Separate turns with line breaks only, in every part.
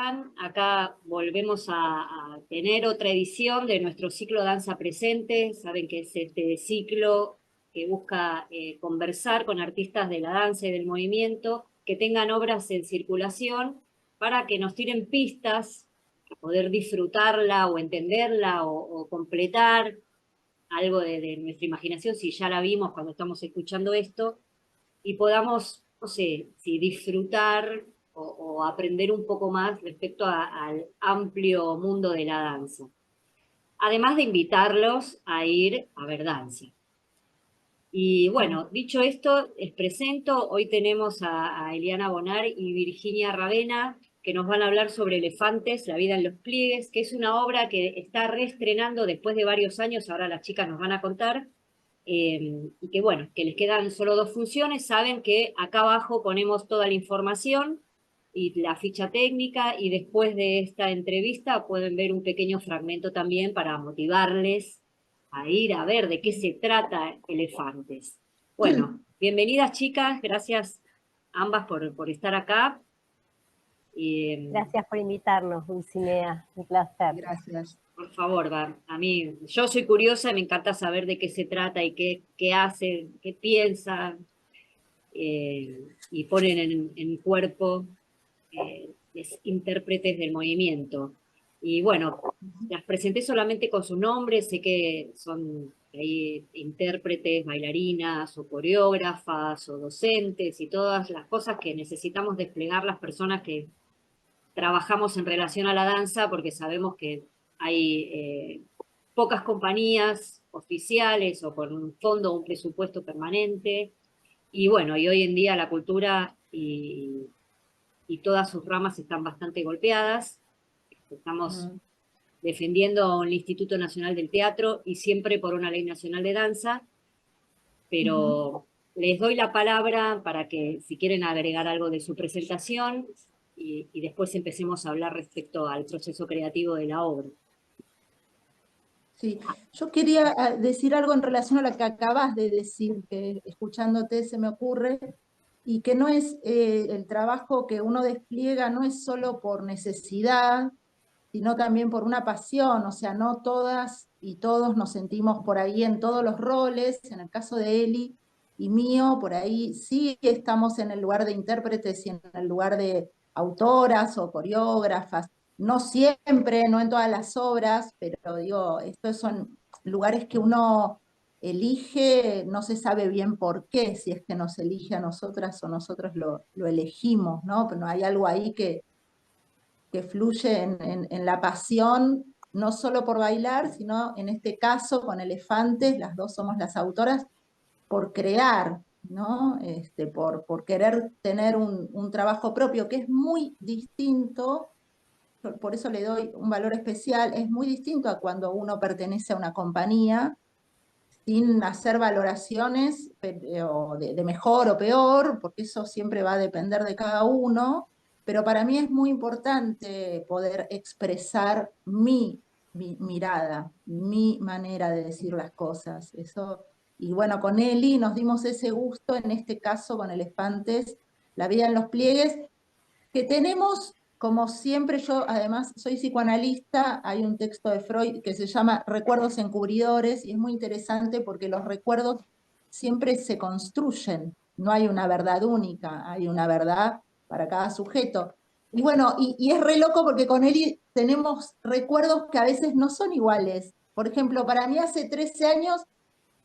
están? Acá volvemos a tener otra edición de nuestro ciclo Danza Presente. Saben que es este ciclo que busca conversar con artistas de la danza y del movimiento que tengan obras en circulación para que nos tiren pistas para poder disfrutarla o entenderla o completar algo de nuestra imaginación, si ya la vimos cuando estamos escuchando esto, y podamos, no sé, si disfrutar o aprender un poco más respecto al amplio mundo de la danza. Además de invitarlos a ir a ver danza. Y bueno, dicho esto, les presento, hoy tenemos a Eliana Bonar y Virginia Ravena, que nos van a hablar sobre Elefantes, la vida en los pliegues, que es una obra que está reestrenando después de varios años, ahora las chicas nos van a contar, y que bueno, que les quedan solo 2 funciones. Saben que acá abajo ponemos toda la información y la ficha técnica, y después de esta entrevista pueden ver un pequeño fragmento también para motivarles a ir a ver de qué se trata Elefantes. Bueno, bienvenidas chicas, gracias ambas por estar acá.
Gracias por invitarnos, Dulcinea, un placer.
Gracias.
Por favor, a mí, yo soy curiosa, me encanta saber de qué se trata y qué hacen, qué piensan, y ponen en cuerpo los intérpretes del movimiento. Y bueno, las presenté solamente con sus nombres, sé que son ahí intérpretes, bailarinas o coreógrafas o docentes y todas las cosas que necesitamos desplegar las personas que trabajamos en relación a la danza, porque sabemos que hay pocas compañías oficiales o con un fondo o un presupuesto permanente. Y bueno, y hoy en día la cultura y todas sus ramas están bastante golpeadas. Estamos defendiendo el Instituto Nacional del Teatro y siempre por una ley nacional de danza, pero les doy la palabra para que si quieren agregar algo de su presentación y después empecemos a hablar respecto al proceso creativo de la obra.
Sí, yo quería decir algo en relación a lo que acabas de decir, que escuchándote se me ocurre, y que no es el trabajo que uno despliega, no es solo por necesidad, sino también por una pasión. O sea, no todas y todos nos sentimos por ahí en todos los roles. En el caso de Eli y mío, por ahí sí estamos en el lugar de intérpretes y en el lugar de autoras o coreógrafas. No siempre, no en todas las obras, pero digo, estos son lugares que uno elige, no se sabe bien por qué, si es que nos elige a nosotras o nosotros lo elegimos, ¿no? Pero hay algo ahí que fluye en la pasión, no solo por bailar, sino en este caso con Elefantes, las dos somos las autoras, por crear, ¿no? Por querer tener un trabajo propio, que es muy distinto, por eso le doy un valor especial, es muy distinto a cuando uno pertenece a una compañía, sin hacer valoraciones de mejor o peor, porque eso siempre va a depender de cada uno, pero para mí es muy importante poder expresar mi mirada, mi manera de decir las cosas. Eso, y bueno, con Eli nos dimos ese gusto, en este caso con Elefantes, la vida en los pliegues, que tenemos, como siempre, yo además soy psicoanalista, hay un texto de Freud que se llama Recuerdos encubridores, y es muy interesante porque los recuerdos siempre se construyen, no hay una verdad única, hay una verdad para cada sujeto. Y bueno, y es re loco porque con Eli tenemos recuerdos que a veces no son iguales. Por ejemplo, para mí hace 13 años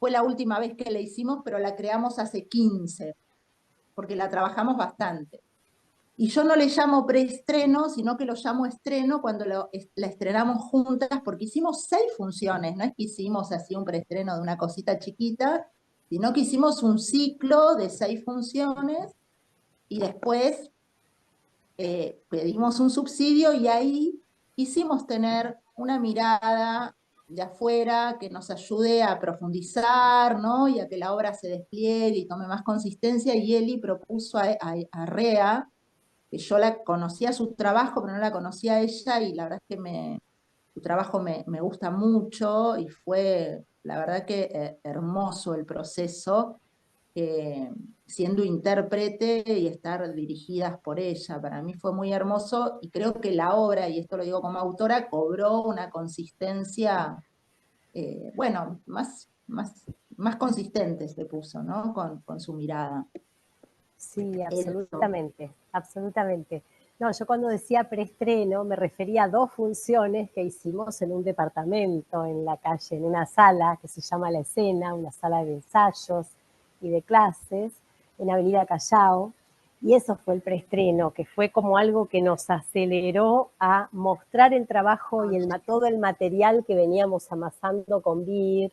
fue la última vez que la hicimos, pero la creamos hace 15, porque la trabajamos bastante. Y yo no le llamo preestreno, sino que lo llamo estreno cuando la estrenamos juntas, porque hicimos 6 funciones, no es que hicimos así un preestreno de una cosita chiquita, sino que hicimos un ciclo de 6 funciones, y después pedimos un subsidio, y ahí quisimos tener una mirada de afuera que nos ayude a profundizar, ¿no? Y a que la obra se despliegue y tome más consistencia, y Eli propuso a Rea, que yo la conocía su trabajo, pero no la conocía a ella, y la verdad es que su trabajo me gusta mucho, y fue, la verdad que hermoso el proceso. siendo intérprete y estar dirigidas por ella. Para mí fue muy hermoso y creo que la obra, y esto lo digo como autora, cobró una consistencia, bueno, más consistente se puso, ¿no? Con su mirada.
Sí,
Eso.
absolutamente, absolutamente. No, yo cuando decía preestreno me refería a 2 funciones que hicimos en un departamento, en la calle, en una sala que se llama La Escena, una sala de ensayos y de clases, en Avenida Callao, y eso fue el preestreno, que fue como algo que nos aceleró a mostrar el trabajo y todo el material que veníamos amasando con Vir,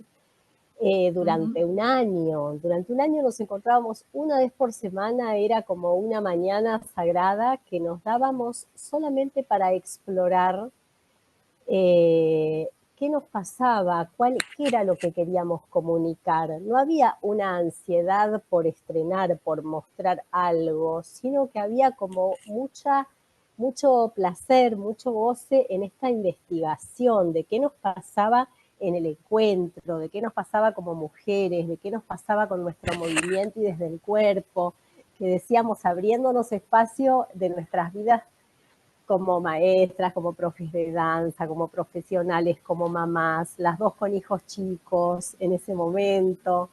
durante un año. Durante un año nos encontrábamos una vez por semana, era como una mañana sagrada que nos dábamos solamente para explorar qué nos pasaba, qué era lo que queríamos comunicar. No había una ansiedad por estrenar, por mostrar algo, sino que había como mucho placer, mucho goce en esta investigación de qué nos pasaba en el encuentro, de qué nos pasaba como mujeres, de qué nos pasaba con nuestro movimiento y desde el cuerpo, que decíamos abriéndonos espacio de nuestras vidas como maestras, como profes de danza, como profesionales, como mamás, las 2 con hijos chicos en ese momento.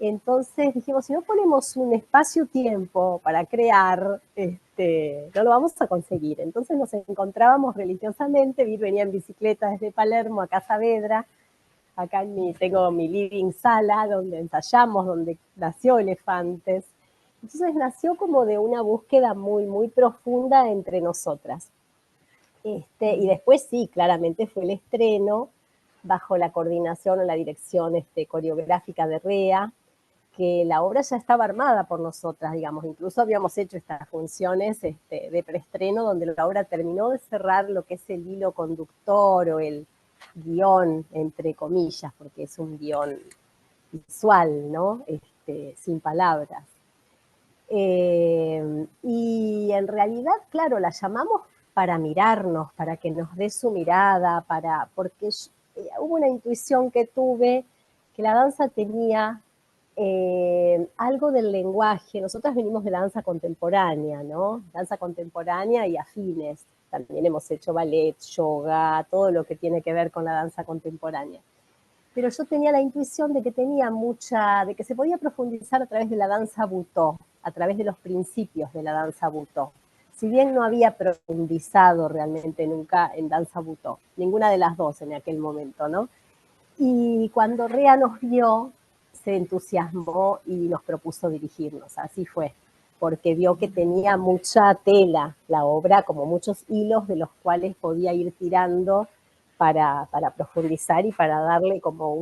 Entonces dijimos, si no ponemos un espacio-tiempo para crear, no lo vamos a conseguir. Entonces nos encontrábamos religiosamente, Vir venía en bicicleta desde Palermo a Casa Vedra, acá tengo mi living sala donde ensayamos, donde nació Elefantes. Entonces nació como de una búsqueda muy, muy profunda entre nosotras. Y después sí, claramente fue el estreno bajo la coordinación o la dirección coreográfica de Rea, que la obra ya estaba armada por nosotras, digamos, incluso habíamos hecho estas funciones de preestreno donde la obra terminó de cerrar lo que es el hilo conductor o el guión, entre comillas, porque es un guión visual, ¿no? Sin palabras. Y en realidad, claro, la llamamos para mirarnos, para que nos dé su mirada, porque hubo una intuición que tuve que la danza tenía algo del lenguaje. Nosotras venimos de la danza contemporánea, ¿no? Danza contemporánea y afines. También hemos hecho ballet, yoga, todo lo que tiene que ver con la danza contemporánea. Pero yo tenía la intuición de que de que se podía profundizar a través de la danza butó, a través de los principios de la danza butó. Si bien no había profundizado realmente nunca en danza butó, ninguna de las dos en aquel momento, ¿no? Y cuando Rea nos vio, se entusiasmó y nos propuso dirigirnos, así fue, porque vio que tenía mucha tela la obra, como muchos hilos de los cuales podía ir tirando para profundizar y para darle como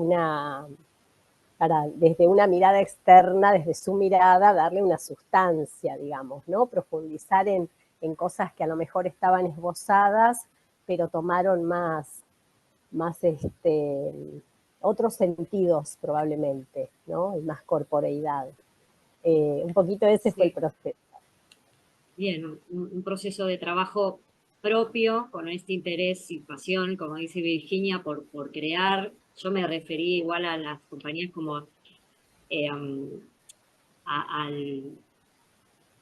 desde una mirada externa, desde su mirada, darle una sustancia, digamos, ¿no? Profundizar en cosas que a lo mejor estaban esbozadas, pero tomaron más otros sentidos probablemente, ¿no? Y más corporeidad. Un poquito ese fue el proceso.
Bien, un proceso de trabajo propio, con este interés y pasión, como dice Virginia, por crear. Yo me referí igual a las compañías como al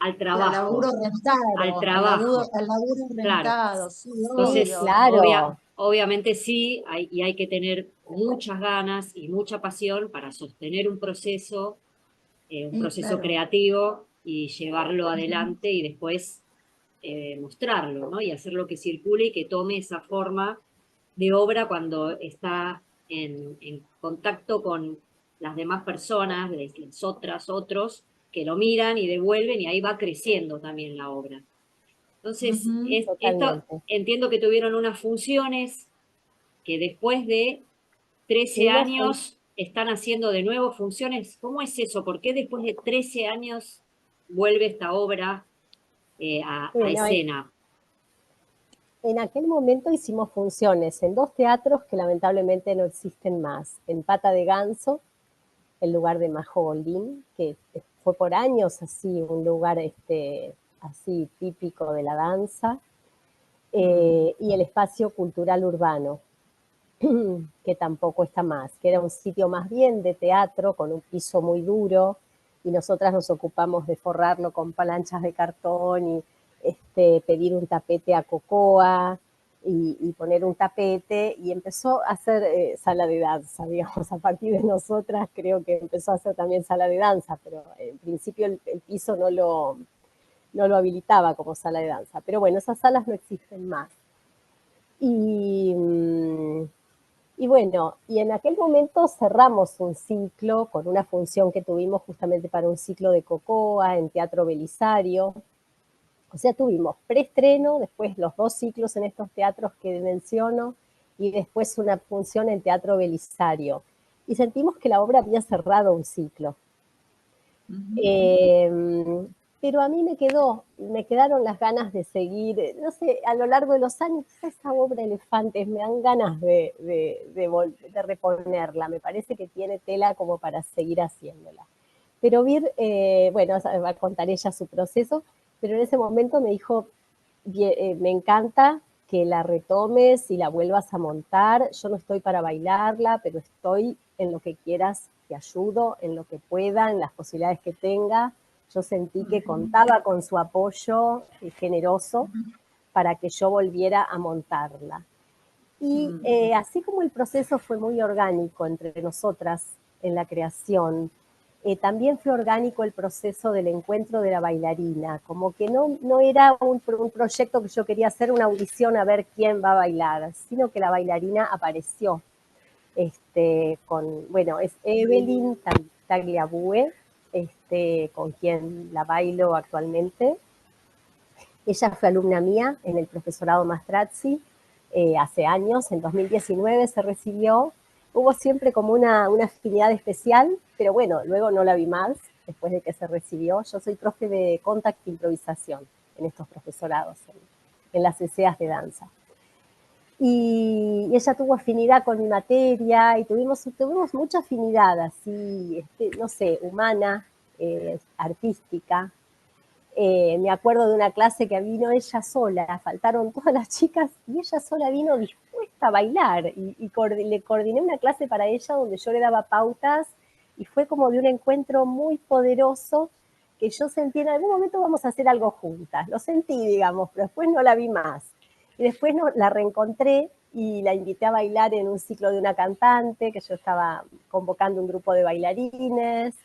Al
trabajo,
laburo
al
rentado,
trabajo,
al laburo
claro.
rentado, sí,
Entonces,
obvio.
Claro.
obviamente sí, y hay que tener muchas ganas y mucha pasión para sostener un
Sí,
proceso
claro.
creativo y llevarlo adelante y después mostrarlo, ¿no? Y hacerlo que circule y que tome esa forma de obra cuando está en contacto con las demás personas, las otras, otros, que lo miran y devuelven y ahí va creciendo también la obra. Entonces, esto
Totalmente.
entiendo que tuvieron unas funciones que después de 13
Tuvimos
años están haciendo de nuevo funciones. ¿Cómo es eso? ¿Por qué después de 13 años vuelve esta obra a
bueno,
escena?
en aquel momento hicimos funciones en 2 teatros que lamentablemente no existen más. En Pata de Ganso, el lugar de Majo Goldín, que fue por años así un lugar así típico de la danza, y el espacio cultural urbano, que tampoco está más, que era un sitio más bien de teatro, con un piso muy duro y nosotras nos ocupamos de forrarlo con planchas de cartón y pedir un tapete a Cocoa y poner un tapete, y empezó a hacer sala de danza, digamos, a partir de nosotras creo que empezó a hacer también sala de danza, pero en principio el piso no lo habilitaba como sala de danza. Pero bueno, esas salas no existen más. Y, y bueno, y en aquel momento cerramos un ciclo con una función que tuvimos justamente para un ciclo de Cocoa en Teatro Belisario. O sea, tuvimos preestreno, después los 2 ciclos en estos teatros que menciono, y después una función en Teatro Belisario. Y sentimos que la obra había cerrado un ciclo. Pero a mí me quedaron las ganas de seguir, no sé, a lo largo de los años, esa obra Elefantes, me dan ganas de reponerla, me parece que tiene tela como para seguir haciéndola. Pero Vir, bueno, va a contar ella su proceso, pero en ese momento me dijo, me encanta que la retomes y la vuelvas a montar, yo no estoy para bailarla, pero estoy en lo que quieras, te ayudo, en lo que pueda, en las posibilidades que tenga. Yo sentí que contaba con su apoyo generoso para que yo volviera a montarla. Y así como el proceso fue muy orgánico entre nosotras en la creación, también fue orgánico el proceso del encuentro de la bailarina, como que no era un proyecto que yo quería hacer una audición a ver quién va a bailar, sino que la bailarina apareció. Bueno, es Evelyn Tagliabue, con quien la bailo actualmente. Ella fue alumna mía en el profesorado Mastrazzi hace años, en 2019 se recibió. Hubo siempre como una afinidad especial, pero bueno, luego no la vi más después de que se recibió. Yo soy profe de contact e improvisación en estos profesorados, en las ESEAs de danza. Y ella tuvo afinidad con mi materia y tuvimos mucha afinidad, así, no sé, humana, artística. Me acuerdo de una clase que vino ella sola, faltaron todas las chicas y ella sola vino dispuesta a bailar y le coordiné una clase para ella donde yo le daba pautas y fue como de un encuentro muy poderoso que yo sentí en algún momento vamos a hacer algo juntas, lo sentí, digamos, pero después no la vi más. Y después la reencontré y la invité a bailar en un ciclo de una cantante, que yo estaba convocando un grupo de bailarines,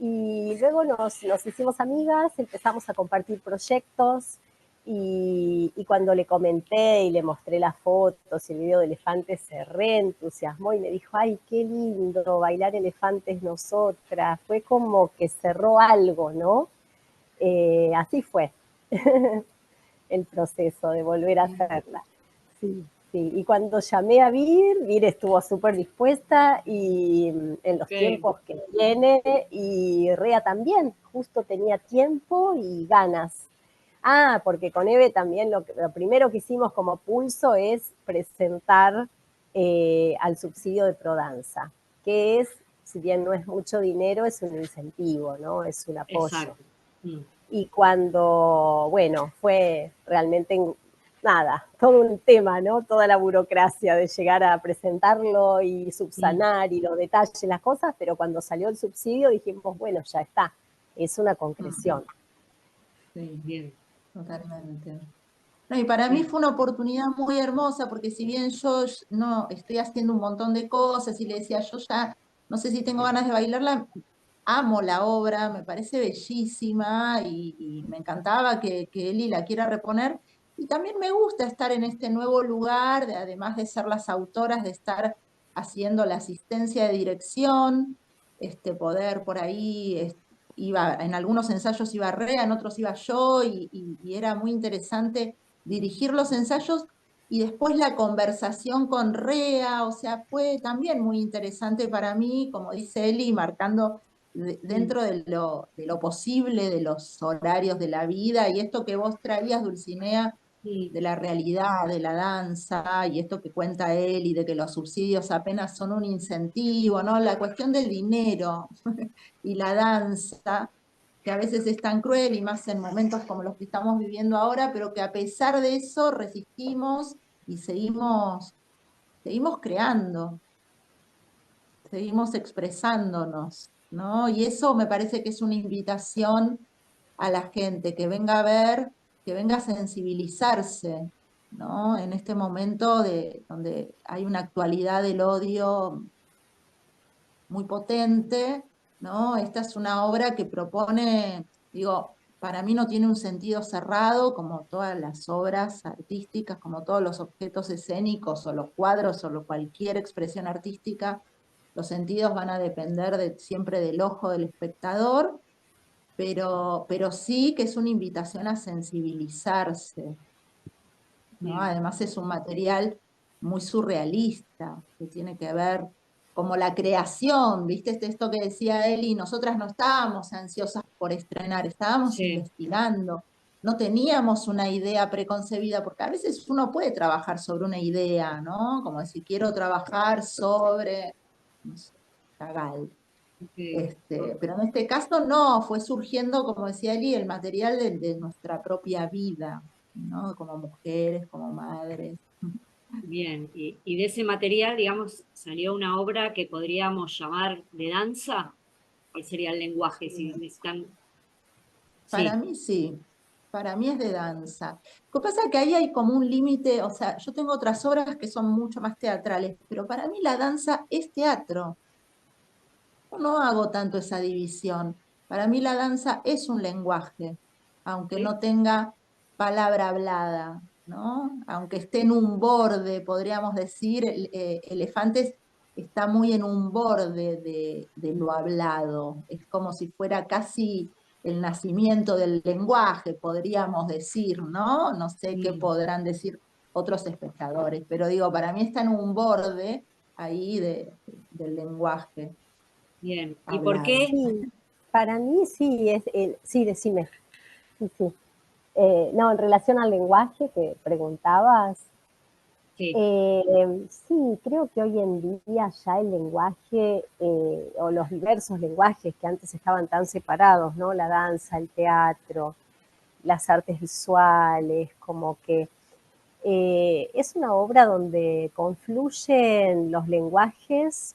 y luego nos hicimos amigas, empezamos a compartir proyectos, y cuando le comenté y le mostré las fotos y el video de elefantes, se reentusiasmó y me dijo, ay, qué lindo, bailar elefantes nosotras, fue como que cerró algo, ¿no? Así fue el proceso de volver a hacerla. Sí, sí. Y cuando llamé a Vir estuvo súper dispuesta y en los tiempos que tiene, y Rea también, justo tenía tiempo y ganas. Ah, porque con Eve también lo primero que hicimos como pulso es presentar al subsidio de Prodanza, que es, si bien no es mucho dinero, es un incentivo, ¿no? Es un apoyo.
Exacto.
Y cuando, bueno, fue realmente, nada, todo un tema, ¿no? Toda la burocracia de llegar a presentarlo y subsanar y los detalles, las cosas, pero cuando salió el subsidio dijimos, bueno, ya está, es una concreción.
Sí, bien, totalmente. No, y para mí fue una oportunidad muy hermosa, porque si bien yo no estoy haciendo un montón de cosas y le decía, yo ya no sé si tengo ganas de bailarla, amo la obra, me parece bellísima y me encantaba que Eli la quiera reponer. Y también me gusta estar en este nuevo lugar, además de ser las autoras, de estar haciendo la asistencia de dirección, poder por ahí, iba, en algunos ensayos iba Rea, en otros iba yo, y era muy interesante dirigir los ensayos y después la conversación con Rea, o sea, fue también muy interesante para mí, como dice Eli, marcando dentro de lo posible, de los horarios de la vida, y esto que vos traías, Dulcinea, de la realidad, de la danza, y esto que cuenta él, y de que los subsidios apenas son un incentivo, ¿no? La cuestión del dinero y la danza, que a veces es tan cruel, y más en momentos como los que estamos viviendo ahora, pero que a pesar de eso resistimos y seguimos creando, seguimos expresándonos. ¿no? Y eso me parece que es una invitación a la gente que venga a ver, que venga a sensibilizarse, ¿no? En este momento donde hay una actualidad del odio muy potente, ¿no? Esta es una obra que propone, digo, para mí no tiene un sentido cerrado, como todas las obras artísticas, como todos los objetos escénicos o los cuadros o cualquier expresión artística, los sentidos van a depender siempre del ojo del espectador, pero sí que es una invitación a sensibilizarse, ¿no?
Bien.
Además es un material muy surrealista, que tiene que ver como la creación, ¿viste? Esto que decía Eli, nosotras no estábamos ansiosas por estrenar, estábamos
Sí,
investigando, no teníamos una idea preconcebida, porque a veces uno puede trabajar sobre una idea, ¿no? Como decir, quiero trabajar sobre, no sé, Chagall.
ok.
Pero en este caso no, fue surgiendo, como decía Eli, el material de nuestra propia vida, ¿no? Como mujeres, como madres.
Bien, y de ese material, digamos, salió una obra que podríamos llamar de danza. ¿Cuál sería el lenguaje? Si necesitan.
Para
Sí,
mí sí, para mí es de danza. Lo que pasa es que ahí hay como un límite, o sea, yo tengo otras obras que son mucho más teatrales, pero para mí la danza es teatro. Yo no hago tanto esa división. Para mí la danza es un lenguaje, aunque
sí,
no tenga palabra hablada, ¿no? Aunque esté en un borde, podríamos decir, Elefantes está muy en un borde de lo hablado. Es como si fuera casi el nacimiento del lenguaje, podríamos decir, ¿no? No sé qué
mm,
podrán decir otros espectadores, pero digo, para mí está en un borde ahí del lenguaje
bien. ¿Y por
hablado.
qué?
Sí, para mí sí, sí, decime. Sí, sí. No, en relación al lenguaje que preguntabas,
Sí,
sí, creo que hoy en día ya el lenguaje o los diversos lenguajes que antes estaban tan separados, ¿no? La danza, el teatro, las artes visuales, como que es una obra donde confluyen los lenguajes,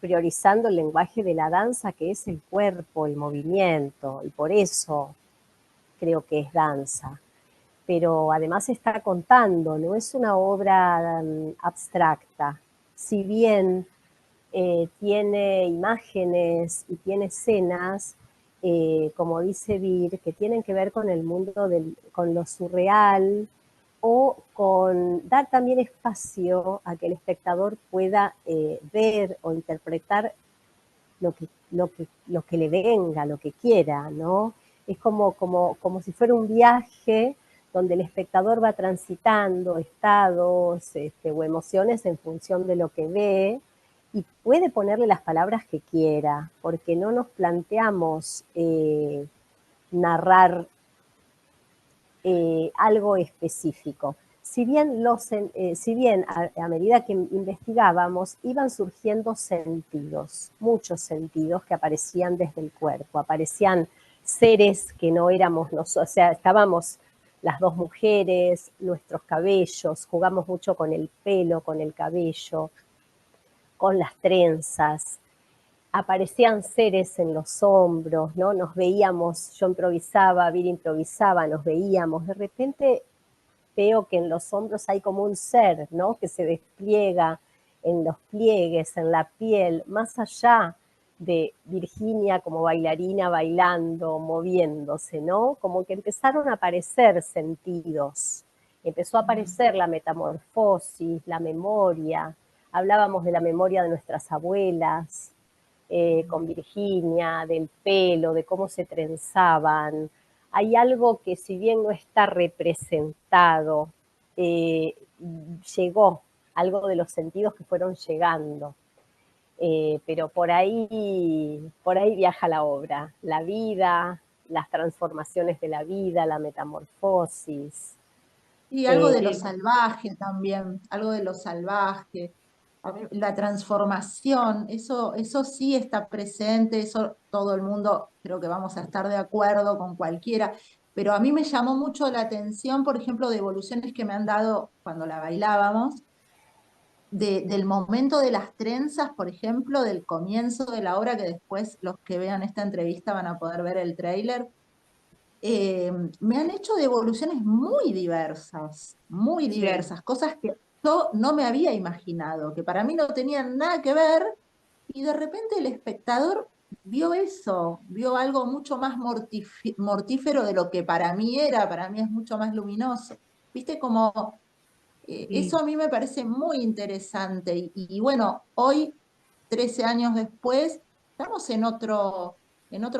priorizando el lenguaje de la danza, que es el cuerpo, el movimiento, y por eso creo que es danza. Pero además está contando, no es una obra abstracta. Si bien tiene imágenes y tiene escenas, como dice Vir, que tienen que ver con el mundo, con lo surreal o con dar también espacio a que el espectador pueda ver o interpretar lo que le venga, lo que quiera, ¿no? Es como si fuera un viaje donde el espectador va transitando estados o emociones en función de lo que ve y puede ponerle las palabras que quiera, porque no nos planteamos narrar algo específico. Si bien a medida que investigábamos iban surgiendo sentidos, muchos sentidos que aparecían desde el cuerpo, aparecían seres que no éramos nosotros, o sea, estábamos las dos mujeres, nuestros cabellos, jugamos mucho con el pelo, con el cabello, con las trenzas, aparecían seres en los hombros, ¿no? Nos veíamos, yo improvisaba, Vir improvisaba, nos veíamos, de repente veo que en los hombros hay como un ser, ¿no? Que se despliega en los pliegues, en la piel, más allá de Virginia como bailarina bailando, moviéndose, ¿no? Como que empezaron a aparecer sentidos. Empezó a aparecer la metamorfosis, la memoria. Hablábamos de la memoria de nuestras abuelas, con Virginia, del pelo, de cómo se trenzaban. Hay algo que si bien no está representado, eh, llegó, algo de los sentidos que fueron llegando. Pero por ahí viaja la obra, la vida, las transformaciones de la vida, la metamorfosis.
Y algo
Eh,
de lo
sí,
salvaje también, algo de lo salvaje. La transformación, eso sí está presente, eso todo el mundo creo que vamos a estar de acuerdo con cualquiera, pero a mí me llamó mucho la atención, por ejemplo, de evoluciones que me han dado cuando la bailábamos, del momento de las trenzas, por ejemplo, del comienzo de la obra, que después los que vean esta entrevista van a poder ver el tráiler. Me han hecho devoluciones muy diversas, cosas que yo no me había imaginado, que para mí no tenían nada que ver, y de repente el espectador vio eso, vio algo mucho más mortífero de lo que para mí es mucho más luminoso. ¿Viste? Como eso a mí me parece muy interesante, y bueno, hoy, 13 años después, estamos en otro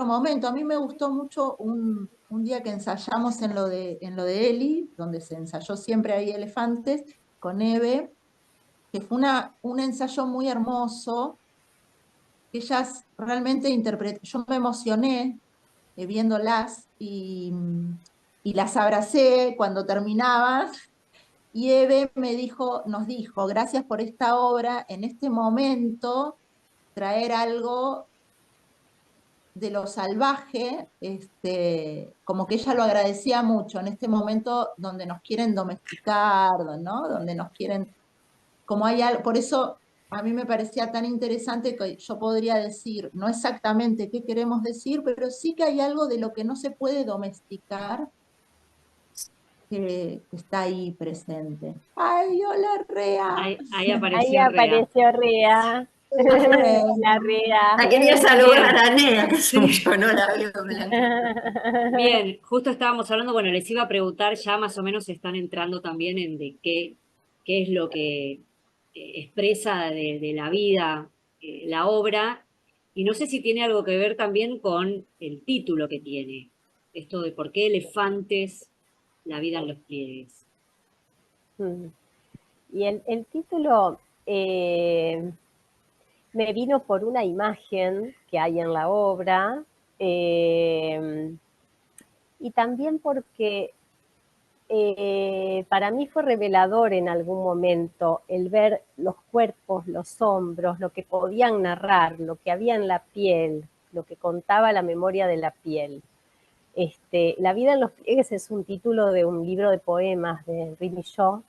momento. A mí me gustó mucho un día que ensayamos en lo de Eli, donde se ensayó Siempre hay elefantes, con Eve, que fue un ensayo muy hermoso, que ellas realmente yo me emocioné viéndolas, y las abracé cuando terminaban, y Eve nos dijo, gracias por esta obra, en este momento traer algo de lo salvaje, como que ella lo agradecía mucho en este momento donde nos quieren domesticar, ¿no? Donde nos quieren, como hay algo, por eso a mí me parecía tan interesante que yo podría decir, no exactamente qué queremos decir, pero sí que hay algo de lo que no se puede domesticar que está ahí presente. ¡Ay, hola, Rea!
Ahí
Ahí
apareció Rea.
apareció Rea. La Rea.
La quería saludar
Bien.
a Nea, que hace mucho no la veo.
Bien, justo estábamos hablando, bueno, les iba a preguntar, ya más o menos están entrando también en de qué es lo que expresa de la vida la obra, y no sé si tiene algo que ver también con el título que tiene, esto de por qué elefantes, la vida en los pliegues.
Mm. Y el título me vino por una imagen que hay en la obra, y también porque para mí fue revelador en algún momento el ver los cuerpos, los hombros, lo que podían narrar, lo que había en la piel, lo que contaba la memoria de la piel. La vida en los pliegues es un título de un libro de poemas de Remy Shaw,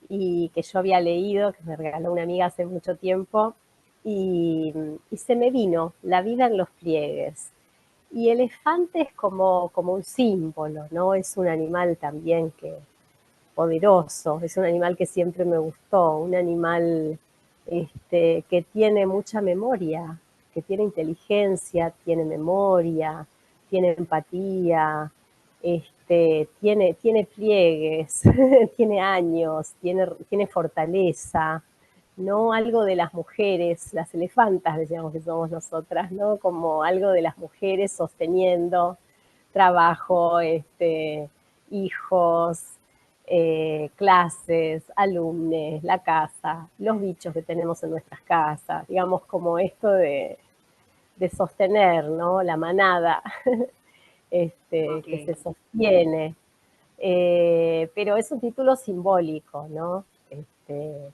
y que yo había leído, que me regaló una amiga hace mucho tiempo, y se me vino la vida en los pliegues. Y elefante es como un símbolo, ¿no? Es un animal también poderoso, es un animal que siempre me gustó, un animal que tiene mucha memoria, que tiene inteligencia, tiene memoria, tiene empatía, tiene pliegues, tiene años, tiene fortaleza, ¿no? Algo de las mujeres, las elefantas decíamos que somos nosotras, ¿no? Como algo de las mujeres sosteniendo trabajo, hijos, clases, alumnos, la casa, los bichos que tenemos en nuestras casas, digamos como esto de sostener, ¿no? La manada, que se sostiene. Pero es un título simbólico, ¿no?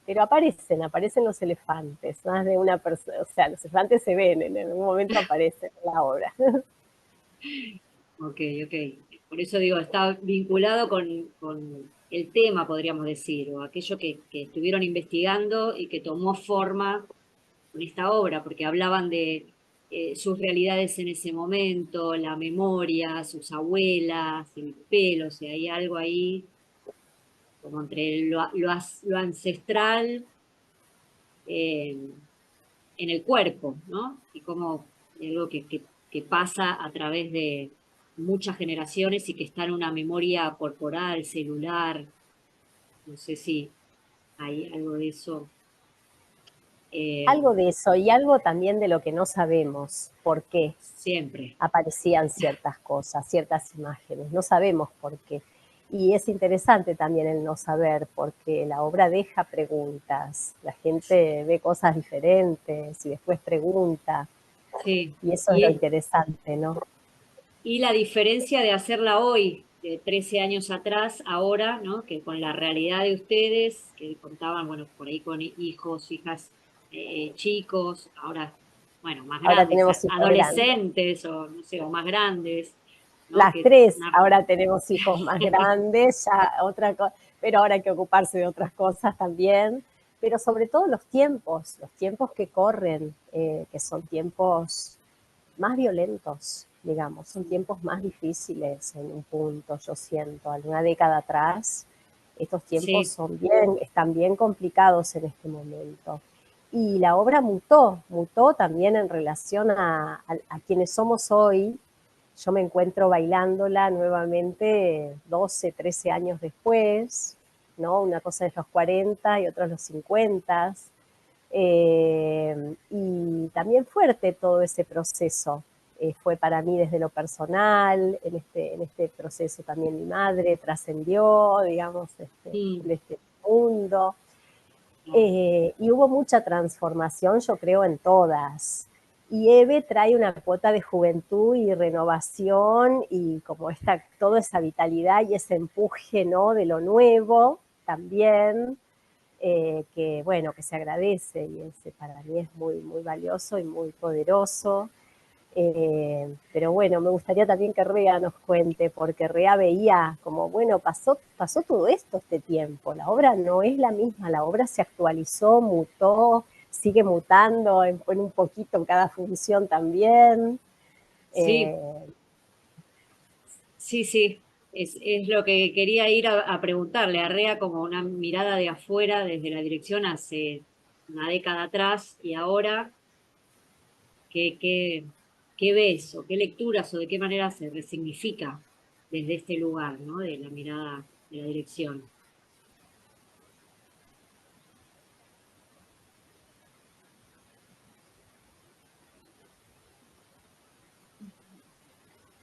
Pero aparecen los elefantes, más de una persona, o sea, los elefantes se ven, en algún momento aparecen en la obra.
Ok. Por eso digo, está vinculado con el tema, podríamos decir, o aquello que estuvieron investigando y que tomó forma con esta obra, porque hablaban de sus realidades en ese momento, la memoria, sus abuelas, el pelo, o sea, hay algo ahí como entre lo ancestral en el cuerpo, ¿no? Y como algo que pasa a través de muchas generaciones y que está en una memoria corporal, celular, no sé si hay algo de eso.
Algo de eso y algo también de lo que no sabemos, por qué
Siempre.
aparecían ciertas cosas, ciertas imágenes, no sabemos por qué. Y es interesante también el no saber, porque la obra deja preguntas, la gente ve cosas diferentes y después pregunta,
Sí.
y eso es lo interesante, ¿no?
Y la diferencia de hacerla hoy, de 13 años atrás, ahora, ¿no? Que con la realidad de ustedes, que contaban, bueno, por ahí con hijos, hijas, chicos, ahora, bueno, más
Ahora
grandes,
tenemos hijos grandes.
adolescentes, o no sé, o más grandes, ¿no?
Las
Que
tres, ahora tenemos hijos más grandes, ya otra cosa, pero ahora hay que ocuparse de otras cosas también. pero sobre todo los tiempos que corren, que son tiempos más violentos, digamos, son tiempos más difíciles en un punto, yo siento, alguna década atrás, estos tiempos
Sí,
están bien complicados en este momento. Y la obra mutó también en relación a quienes somos hoy. Yo me encuentro bailándola nuevamente 12, 13 años después, ¿no? Una cosa es los 40 y otra es los 50. Y también fuerte todo ese proceso. Fue para mí desde lo personal, en este proceso también mi madre trascendió, digamos,
mm,
de este mundo.
no,
Y hubo mucha transformación, yo creo, en todas. Y Eve trae una cuota de juventud y renovación y como toda esa vitalidad y ese empuje, ¿no? De lo nuevo también, que bueno, que se agradece y ese para mí es muy, muy valioso y muy poderoso. Pero bueno, me gustaría también que Rea nos cuente, porque Rea veía como, bueno, pasó todo esto este tiempo, la obra no es la misma, la obra se actualizó, mutó, sigue mutando en un poquito en cada función también.
sí,
Eh,
sí, sí. Es lo que quería ir a preguntarle a Rea como una mirada de afuera desde la dirección hace una década atrás y ahora, ¿qué, qué, qué ves o qué lecturas o de qué manera se resignifica desde este lugar, ¿no? De la mirada de la dirección.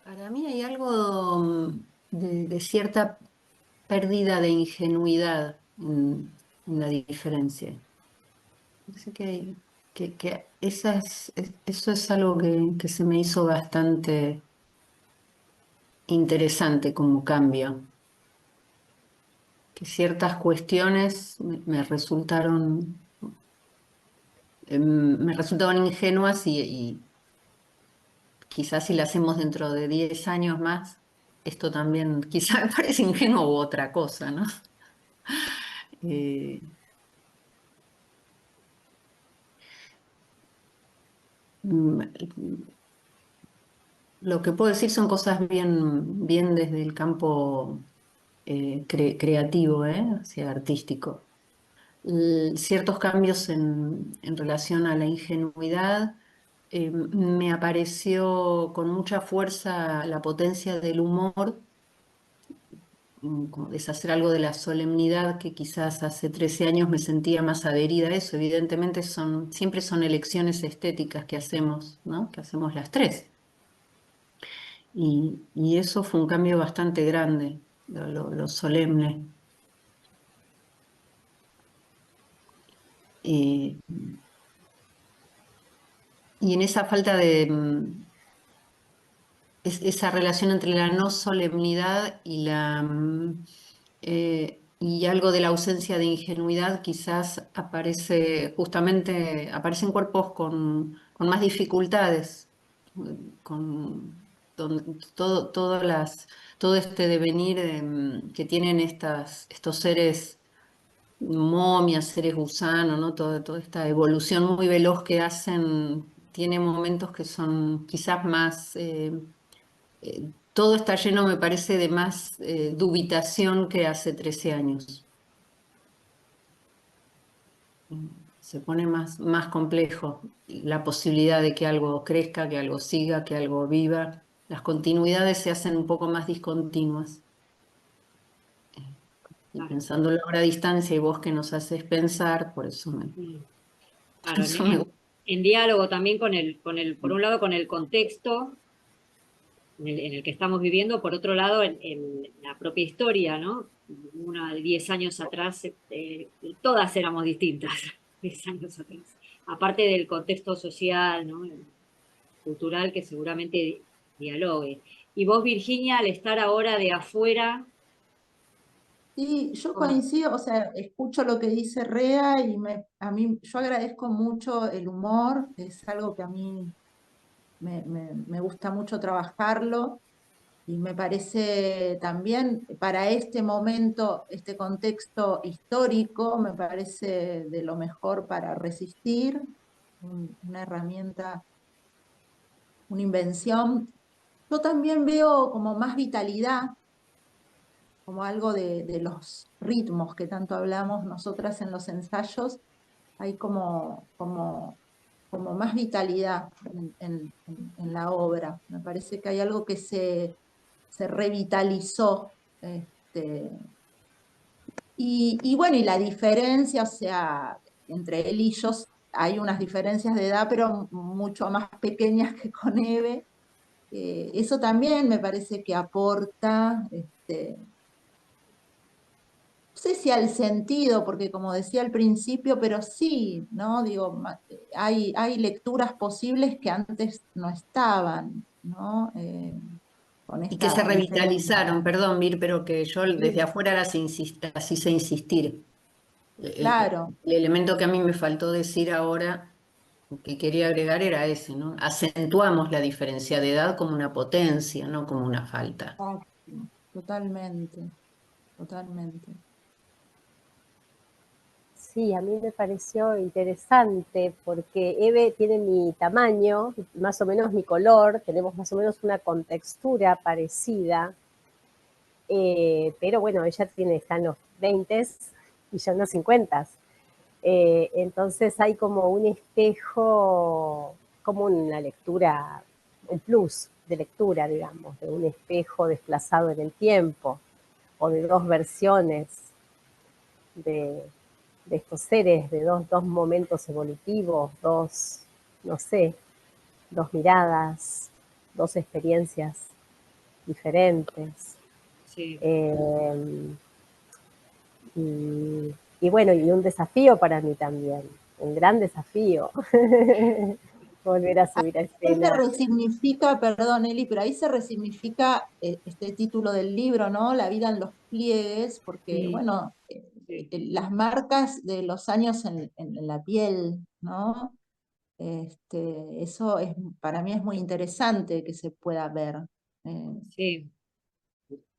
Para mí hay algo de cierta pérdida de ingenuidad en la diferencia. Parece que eso es algo que se me hizo bastante interesante como cambio, que ciertas cuestiones me resultaban ingenuas y quizás si la hacemos dentro de 10 años más, esto también quizás me parece ingenuo u otra cosa, ¿no? Eh, mm, lo que puedo decir son cosas bien desde el campo creativo, hacia artístico. Ciertos cambios en relación a la ingenuidad, me apareció con mucha fuerza la potencia del humor, como deshacer algo de la solemnidad que quizás hace 13 años me sentía más adherida a eso. Evidentemente siempre son elecciones estéticas que hacemos, ¿no? Que hacemos las tres. Y eso fue un cambio bastante grande, lo solemne. Eh, y en esa falta de esa relación entre la no solemnidad y algo de la ausencia de ingenuidad, quizás aparecen cuerpos con más dificultades, con todo este devenir que tienen estos seres momias, seres gusanos, ¿no? Toda esta evolución muy veloz que hacen, tiene momentos que son quizás más, todo está lleno, me parece, de más dubitación que hace 13 años. Se pone más complejo la posibilidad de que algo crezca, que algo siga, que algo viva. Las continuidades se hacen un poco más discontinuas. Y
Claro,
pensando la hora a distancia y vos que nos haces pensar,
mm,
por
claro,
eso me gusta.
en diálogo también por un lado con el contexto en el que estamos viviendo, por otro lado en la propia historia, ¿no? Una de 10 años atrás, todas éramos distintas, 10 años atrás. Aparte del contexto social, ¿no? Cultural que seguramente dialogue. Y vos, Virginia, al estar ahora de afuera,
Sí, yo
¿cómo?
coincido, o sea, escucho lo que dice Rea y a mí, yo agradezco mucho el humor, es algo que a mí me gusta mucho trabajarlo. Y me parece también para este momento, este contexto histórico, me parece de lo mejor para resistir, una herramienta, una invención. Yo también veo como más vitalidad, como algo de los ritmos que tanto hablamos nosotras en los ensayos, hay como más vitalidad en la obra. Me parece que hay algo que se revitalizó. Y bueno, y la diferencia, o sea, entre él y yo hay unas diferencias de edad, pero mucho más pequeñas que con Eve. Eso también me parece que aporta, no sé si al sentido, porque como decía al principio, pero sí, ¿no? Digo, hay lecturas posibles que antes no estaban, ¿no? Con
Y que se
esta diferencia.
revitalizaron, perdón, Mir, pero que yo desde
Sí,
afuera las hice insistir.
claro,
El elemento que a mí me faltó decir ahora, que quería agregar era ese, ¿no? Acentuamos la diferencia de edad como una potencia, no como una falta.
exacto, totalmente, totalmente.
Sí, a mí me pareció interesante porque Eve tiene mi tamaño, más o menos mi color, tenemos más o menos una contextura parecida, pero bueno, ella está en los 20 y yo en los 50. Entonces hay como un espejo, como una lectura, un plus de lectura, digamos, de un espejo desplazado en el tiempo, o de dos versiones de, de estos seres, de dos momentos evolutivos, no sé, dos miradas, dos experiencias diferentes.
Sí.
Eh, y bueno, y un desafío para mí también, un gran desafío, volver a subir a
Ahí se
escena.
resignifica, perdón Eli, pero ahí se resignifica este título del libro, ¿no? La vida en los pliegues, porque
Mm,
bueno,
sí.
las marcas de los años en la piel, ¿no? Eso para mí es muy interesante que se pueda ver. Eh,
Sí.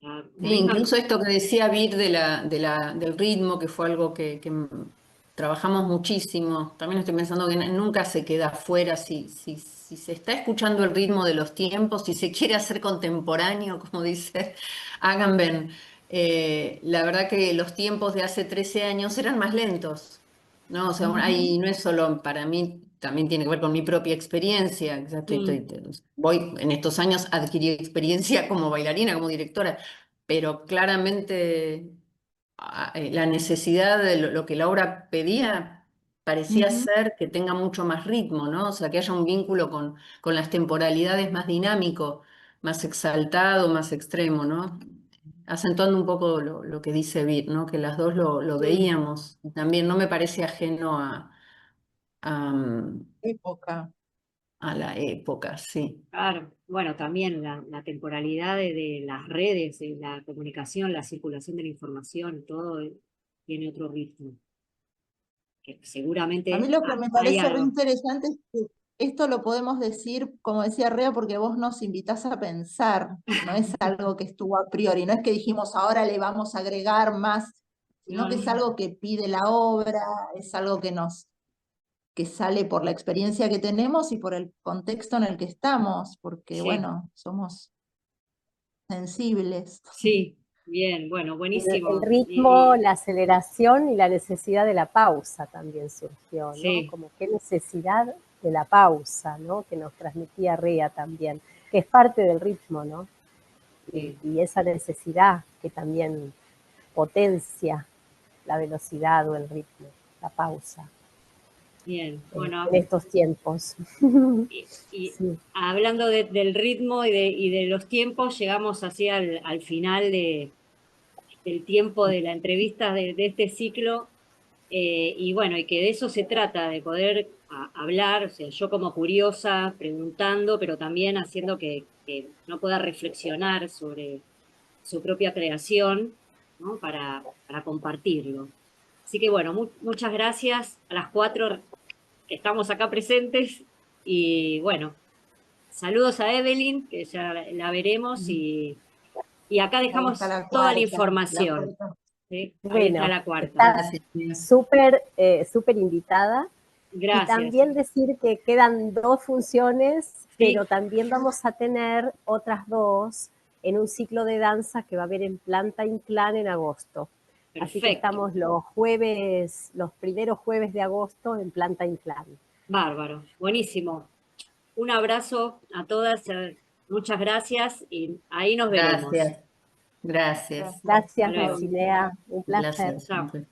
A
Sí,
mí
incluso esto que decía Vir del ritmo, que fue algo que trabajamos muchísimo. También estoy pensando que nunca se queda afuera si se está escuchando el ritmo de los tiempos, si se quiere hacer contemporáneo, como dice Agamben. La verdad que los tiempos de hace 13 años eran más lentos, ¿no? O sea,
ujú,
ahí no es solo para mí, también tiene que ver con mi propia experiencia.
mm,
Voy en estos años adquirí experiencia como bailarina, como directora, pero claramente la necesidad de lo que la obra pedía parecía
ujú,
ser que tenga mucho más ritmo, ¿no? O sea, que haya un vínculo con las temporalidades más dinámico, más exaltado, más extremo, ¿no? Acentuando un poco lo que dice Vir, ¿no? Que las dos lo
sí.
veíamos. Y también no me parece ajeno a,
época.
a la época, sí.
Claro, bueno, también la temporalidad de las redes, de la comunicación, la circulación de la información, todo tiene otro ritmo, que
A mí
seguramente
lo que me
hay
parece re
algo.
interesante es que esto lo podemos decir, como decía Rea, porque vos nos invitás a pensar, no es algo que estuvo a priori, no es que dijimos ahora le vamos a agregar más, sino
No,
que
no,
es algo que pide la obra, es algo que sale por la experiencia que tenemos y por el contexto en el que estamos, porque
sí,
bueno, somos sensibles.
sí, bien, bueno,
El
buenísimo.
ritmo, la aceleración y la necesidad de la pausa también surgió, ¿no?
Sí,
Como qué necesidad de la pausa, ¿no? Que nos transmitía Rea también, que es parte del ritmo, ¿no?
sí,
Y esa necesidad que también potencia la velocidad o el ritmo, la pausa,
bien. Bueno,
en estos tiempos.
y
Sí.
hablando del ritmo y de los tiempos, llegamos así al final del tiempo de la entrevista de este ciclo. Y bueno, y que de eso se trata, de poder hablar, o sea, yo como curiosa, preguntando, pero también haciendo que uno pueda reflexionar sobre su propia creación, ¿no? Para compartirlo. Así que bueno, muchas gracias a las cuatro que estamos acá presentes y bueno, saludos a Evelyn, que ya la veremos, y acá
Ahí
dejamos
está la
toda la
cuarta,
información.
cuarta.
¿Sí? Ahí está
Bueno,
la cuarta.
está
Gracias, Lea.
súper invitada. Y
Gracias.
también decir que quedan 2 funciones,
Sí.
pero también vamos a tener otras 2 en un ciclo de danza que va a haber en Planta Inclán en agosto. Así que
Perfecto.
estamos los primeros jueves de agosto en Planta Inclán.
Bárbaro, buenísimo. Un abrazo a todas, muchas gracias y ahí nos veremos.
Gracias. Gracias.
Gracias,
Hasta luego.
Dulcinea. Un
Un
placer.
placer
Chao.
siempre.